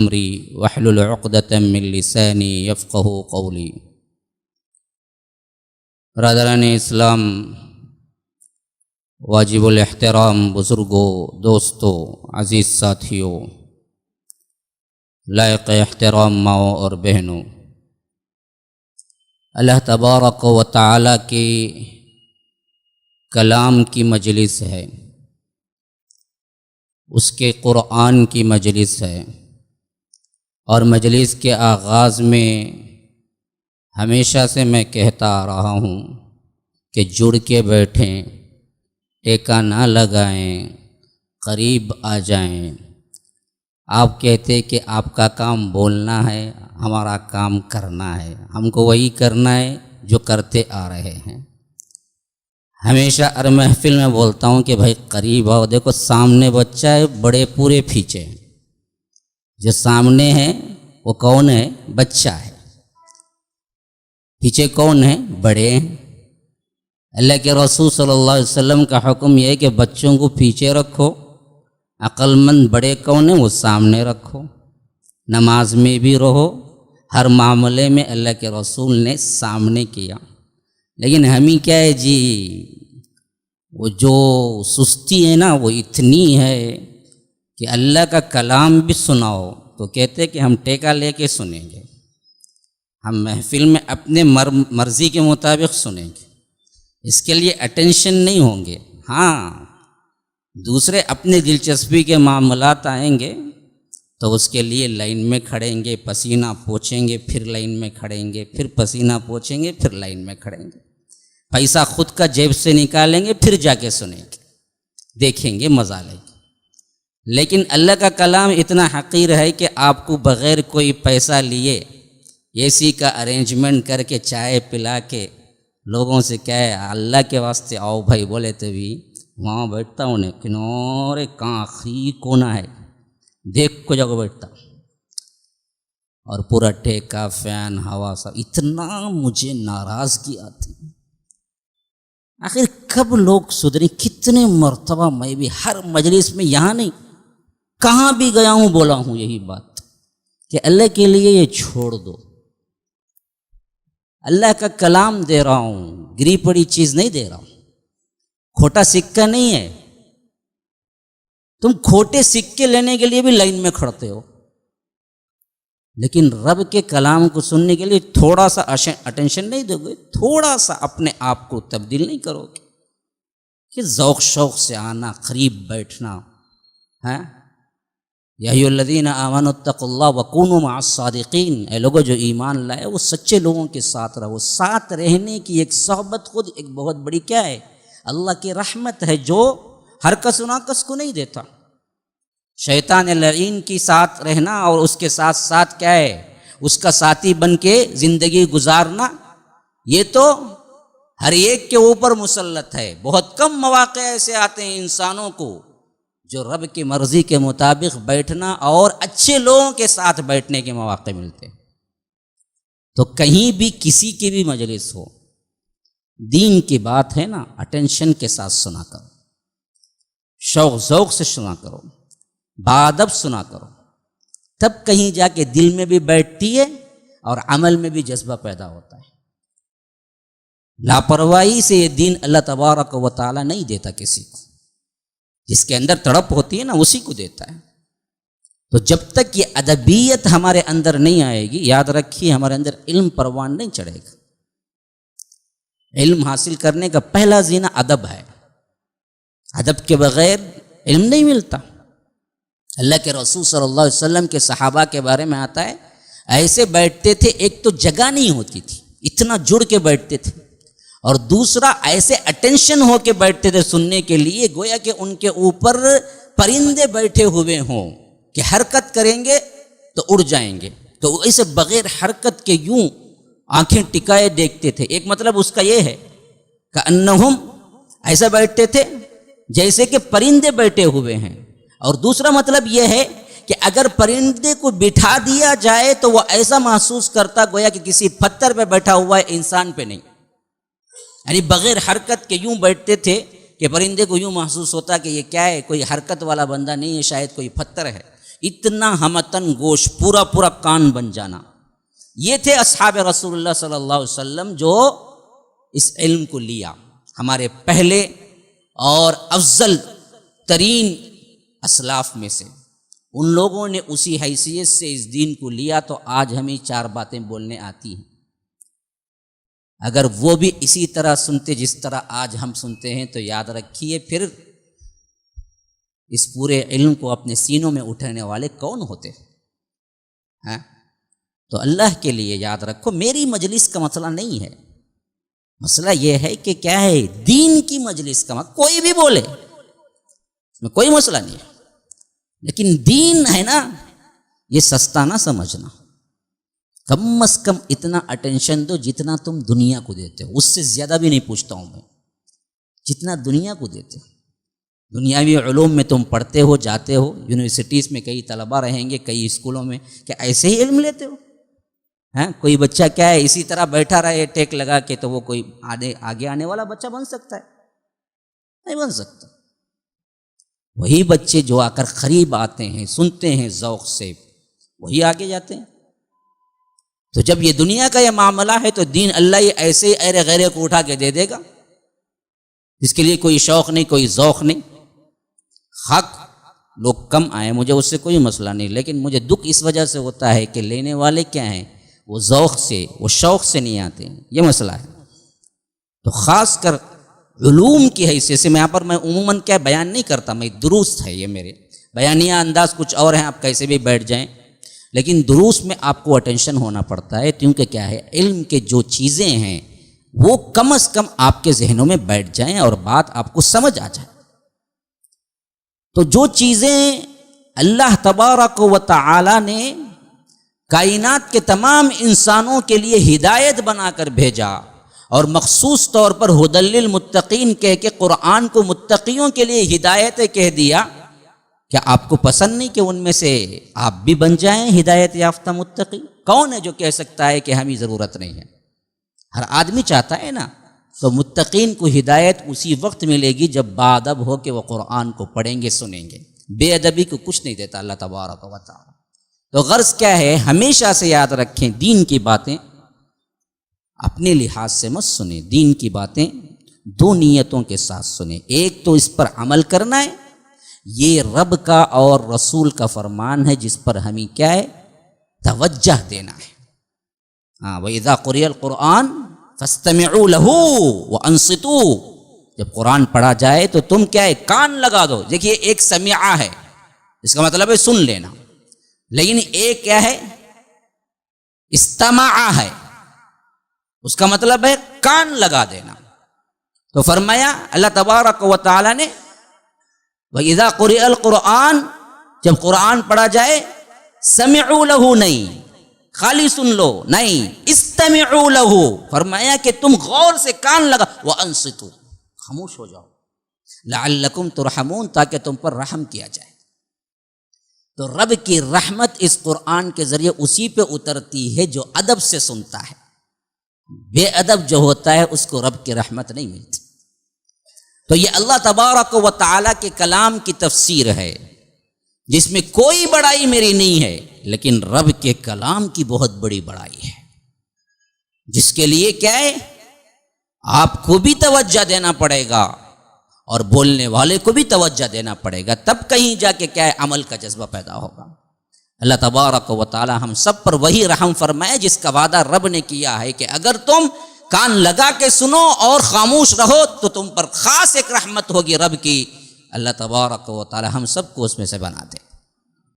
امری واحلل عقدۃ من لسانی یفقهوا قولی۔ برادران اسلام، واجب الاحترام بزرگوں، دوستوں، عزیز ساتھیوں، لائق احترام ماؤں اور بہنوں، اللہ تبارک و تعالی کی کلام کی مجلس ہے، اس کے قرآن کی مجلس ہے، اور مجلس کے آغاز میں ہمیشہ سے میں کہتا آ رہا ہوں کہ جڑ کے بیٹھیں، ٹیکا نہ لگائیں، قریب آ جائیں۔ آپ کہتے کہ آپ کا کام بولنا ہے، ہمارا کام کرنا ہے، ہم کو وہی کرنا ہے جو کرتے آ رہے ہیں۔ ہمیشہ ہر محفل میں بولتا ہوں کہ بھائی قریب آؤ، دیکھو سامنے بچہ ہے، بڑے پورے پیچھے ہیں۔ جو سامنے ہے وہ کون ہے؟ بچہ ہے۔ پیچھے کون ہے؟ بڑے ہیں۔ اللہ کے رسول صلی اللہ علیہ وسلم کا حکم یہ ہے کہ بچوں کو پیچھے رکھو، عقل مند بڑے کون ہیں وہ سامنے رکھو۔ نماز میں بھی رہو، ہر معاملے میں اللہ کے رسول نے سامنے کیا۔ لیکن ہمیں کیا ہے جی، وہ جو سستی ہے نا وہ اتنی ہے کہ اللہ کا کلام بھی سناؤ تو کہتے کہ ہم ٹیکا لے کے سنیں گے، ہم محفل میں اپنے مرضی کے مطابق سنیں گے، اس کے لیے اٹینشن نہیں ہوں گے۔ ہاں، دوسرے اپنے دلچسپی کے معاملات آئیں گے تو اس کے لیے لائن میں کھڑیں گے، پسینہ پوچھیں گے، پھر لائن میں کھڑیں گے، پھر پسینہ پوچھیں گے، پھر لائن میں کھڑیں گے، پیسہ خود کا جیب سے نکالیں گے، پھر جا کے سنیں گے، دیکھیں گے، مزہ لیں گے۔ لیکن اللہ کا کلام اتنا حقیر ہے کہ آپ کو بغیر کوئی پیسہ لیے اے سی کا ارینجمنٹ کر کے چائے پلا کے لوگوں سے کہے اللہ کے واسطے آؤ بھائی، بولے تو بھی وہاں بیٹھتا ہوں نے کنارے کہاں آخری کونا ہے دیکھ کو جگہ بیٹھتا، اور پورا ٹیکا فین ہوا سب، اتنا مجھے ناراضگی آتی۔ آخر کب لوگ سدھریں؟ کتنے مرتبہ میں بھی ہر مجلس میں، یہاں نہیں کہاں بھی گیا ہوں بولا ہوں یہی بات کہ اللہ کے لیے یہ چھوڑ دو، اللہ کا کلام دے رہا ہوں، گری پڑی چیز نہیں دے رہا ہوں، کھوٹا سکہ نہیں ہے۔ تم کھوٹے سکے لینے کے لیے بھی لائن میں کھڑتے ہو، لیکن رب کے کلام کو سننے کے لیے تھوڑا سا اٹینشن نہیں دو گے، تھوڑا سا اپنے آپ کو تبدیل نہیں کرو گے کہ ذوق شوق سے آنا، قریب بیٹھنا ہے۔ یا ایھا الذین آمنوا اتقوا اللہ وکونوا مع الصادقین، اے لوگو جو ایمان لائے وہ سچے لوگوں کے ساتھ رہو۔ ساتھ رہنے کی ایک صحبت خود ایک بہت بڑی کیا ہے؟ اللہ کی رحمت ہے جو ہر کس و ناکس کو نہیں دیتا۔ شیطان لعین کی ساتھ رہنا اور اس کے ساتھ ساتھ کیا ہے؟ اس کا ساتھی بن کے زندگی گزارنا، یہ تو ہر ایک کے اوپر مسلط ہے۔ بہت کم مواقع ایسے آتے ہیں انسانوں کو جو رب کی مرضی کے مطابق بیٹھنا اور اچھے لوگوں کے ساتھ بیٹھنے کے مواقع ملتے ہیں۔ تو کہیں بھی کسی کی بھی مجلس ہو، دین کی بات ہے نا، اٹینشن کے ساتھ سنا کرو، شوق ذوق سے سنا کرو، بادب سنا کرو، تب کہیں جا کے دل میں بھی بیٹھتی ہے اور عمل میں بھی جذبہ پیدا ہوتا ہے۔ لاپرواہی سے یہ دین اللہ تبارک و تعالی نہیں دیتا کسی کو، جس کے اندر تڑپ ہوتی ہے نا اسی کو دیتا ہے۔ تو جب تک یہ ادبیت ہمارے اندر نہیں آئے گی، یاد رکھیے ہمارے اندر علم پروان نہیں چڑھے گا۔ علم حاصل کرنے کا پہلا زینہ ادب ہے، ادب کے بغیر علم نہیں ملتا۔ اللہ کے رسول صلی اللہ علیہ وسلم کے صحابہ کے بارے میں آتا ہے، ایسے بیٹھتے تھے، ایک تو جگہ نہیں ہوتی تھی، اتنا جڑ کے بیٹھتے تھے، اور دوسرا ایسے اٹینشن ہو کے بیٹھتے تھے سننے کے لیے، گویا کہ ان کے اوپر پرندے بیٹھے ہوئے ہوں کہ حرکت کریں گے تو اڑ جائیں گے، تو اسے بغیر حرکت کے یوں آنکھیں ٹکائے دیکھتے تھے۔ ایک مطلب اس کا یہ ہے کہ انہم ایسا بیٹھتے تھے جیسے کہ پرندے بیٹھے ہوئے ہیں، اور دوسرا مطلب یہ ہے کہ اگر پرندے کو بٹھا دیا جائے تو وہ ایسا محسوس کرتا گویا کہ کسی پتھر پہ بیٹھا ہوا ہے، انسان پہ نہیں، یعنی بغیر حرکت کے یوں بیٹھتے تھے کہ پرندے کو یوں محسوس ہوتا کہ یہ کیا ہے، کوئی حرکت والا بندہ نہیں ہے، شاید کوئی پتھر ہے، اتنا ہمتن گوش، پورا پورا کان بن جانا. یہ تھے اصحاب رسول اللہ صلی اللہ علیہ وسلم جو اس علم کو لیا. ہمارے پہلے اور افضل ترین اسلاف میں سے ان لوگوں نے اسی حیثیت سے اس دین کو لیا، تو آج ہمیں 4 باتیں بولنے آتی ہیں. اگر وہ بھی اسی طرح سنتے جس طرح آج ہم سنتے ہیں، تو یاد رکھیے پھر اس پورے علم کو اپنے سینوں میں اٹھانے والے کون ہوتے ہیں؟ تو اللہ کے لیے یاد رکھو، میری مجلس کا مسئلہ نہیں ہے. مسئلہ یہ ہے کہ کیا ہے، دین کی مجلس کا کوئی بھی بولے، اس میں کوئی مسئلہ نہیں ہے، لیکن دین ہے نا، یہ سستا نہ سمجھنا. کم از کم اتنا اٹینشن دو جتنا تم دنیا کو دیتے ہو. اس سے زیادہ بھی نہیں پوچھتا ہوں میں، جتنا دنیا کو دیتے ہو. دنیاوی علوم میں تم پڑھتے ہو، جاتے ہو یونیورسٹیز میں، کئی طلبہ رہیں گے، کئی اسکولوں میں، کیا ایسے ہی علم لیتے ہو؟ کوئی بچہ کیا ہے اسی طرح بیٹھا رہے ٹیک لگا کے، تو وہ کوئی آگے آنے والا بچہ بن سکتا ہے؟ نہیں بن سکتا. وہی بچے جو آ کر قریب آتے ہیں، سنتے ہیں ذوق سے، وہی آگے جاتے ہیں. تو جب یہ دنیا کا یہ معاملہ ہے، تو دین اللہ یہ ایسے ہی ایرے غیرے کو اٹھا کے دے دے گا، جس کے لیے کوئی شوق نہیں، کوئی ذوق نہیں. حق لوگ کم آئے، مجھے اس سے کوئی مسئلہ نہیں، لیکن مجھے دکھ اس وجہ سے ہوتا ہے کہ لینے والے کیا ہیں، وہ ذوق سے، وہ شوق سے نہیں آتے ہیں. یہ مسئلہ ہے. تو خاص کر علوم کی حیثیت سے میں یہاں پر عموماً کیا بیان نہیں کرتا، میں درست ہے یہ میرے بیانیہ انداز کچھ اور ہیں، آپ کیسے بھی بیٹھ جائیں، لیکن دروس میں آپ کو اٹینشن ہونا پڑتا ہے، کیونکہ کیا ہے، علم کے جو چیزیں ہیں وہ کم از کم آپ کے ذہنوں میں بیٹھ جائیں اور بات آپ کو سمجھ آ جائے. تو جو چیزیں اللہ تبارک و تعالی نے کائنات کے تمام انسانوں کے لیے ہدایت بنا کر بھیجا، اور مخصوص طور پر ھدی للمتقین کہہ کے قرآن کو متقیوں کے لیے ہدایت کہہ دیا، کیا آپ کو پسند نہیں کہ ان میں سے آپ بھی بن جائیں ہدایت یافتہ متقی؟ کون ہے جو کہہ سکتا ہے کہ ہمیں ضرورت نہیں ہے؟ ہر آدمی چاہتا ہے نا. تو متقین کو ہدایت اسی وقت ملے گی جب باادب ہو کہ وہ قرآن کو پڑھیں گے، سنیں گے. بے ادبی کو کچھ نہیں دیتا اللہ تبارک و تعالی. تو غرض کیا ہے، ہمیشہ سے یاد رکھیں، دین کی باتیں اپنے لحاظ سے مت سنیں. دین کی باتیں 2 نیتوں کے ساتھ سنیں. ایک تو اس پر عمل کرنا ہے، یہ رب کا اور رسول کا فرمان ہے، جس پر ہمیں کیا ہے، توجہ دینا ہے. وَإِذَا قُرِئَ الْقُرْآنُ فَاسْتَمِعُوا لَهُ وَأَنصِتُوا. جب قرآن پڑھا جائے تو تم کیا ہے، کان لگا دو. دیکھیے ایک سمعہ ہے، اس کا مطلب ہے سن لینا، لیکن ایک کیا ہے، استماع ہے، اس کا مطلب ہے کان لگا دینا. تو فرمایا اللہ تبارک و تعالی نے وَإِذَا قُرِئَ الْقُرْآنُ، جب قرآن پڑھا جائے، سمعوا لَهُ نہیں خالی سن لو، نہیں، استمعوا لَهُ، فرمایا کہ تم غور سے کان لگا، وَأَنصِتُوا، خاموش ہو جاؤ، لَعَلَّكُمْ تُرْحَمُونَ، تاکہ تم پر رحم کیا جائے. تو رب کی رحمت اس قرآن کے ذریعے اسی پہ اترتی ہے جو ادب سے سنتا ہے. بے ادب جو ہوتا ہے اس کو رب کی رحمت نہیں ملتی. تو یہ اللہ تبارک و تعالیٰ کے کلام کی تفسیر ہے، جس میں کوئی بڑائی میری نہیں ہے، لیکن رب کے کلام کی بہت بڑی بڑائی ہے، جس کے لیے کیا ہے، آپ کو بھی توجہ دینا پڑے گا اور بولنے والے کو بھی توجہ دینا پڑے گا، تب کہیں جا کے کیا ہے، عمل کا جذبہ پیدا ہوگا. اللہ تبارک و تعالی ہم سب پر وہی رحم فرمائے جس کا وعدہ رب نے کیا ہے کہ اگر تم کان لگا کے سنو اور خاموش رہو تو تم پر خاص ایک رحمت ہوگی رب کی. اللہ تبارک و تعالی ہم سب کو اس میں سے بنا دے.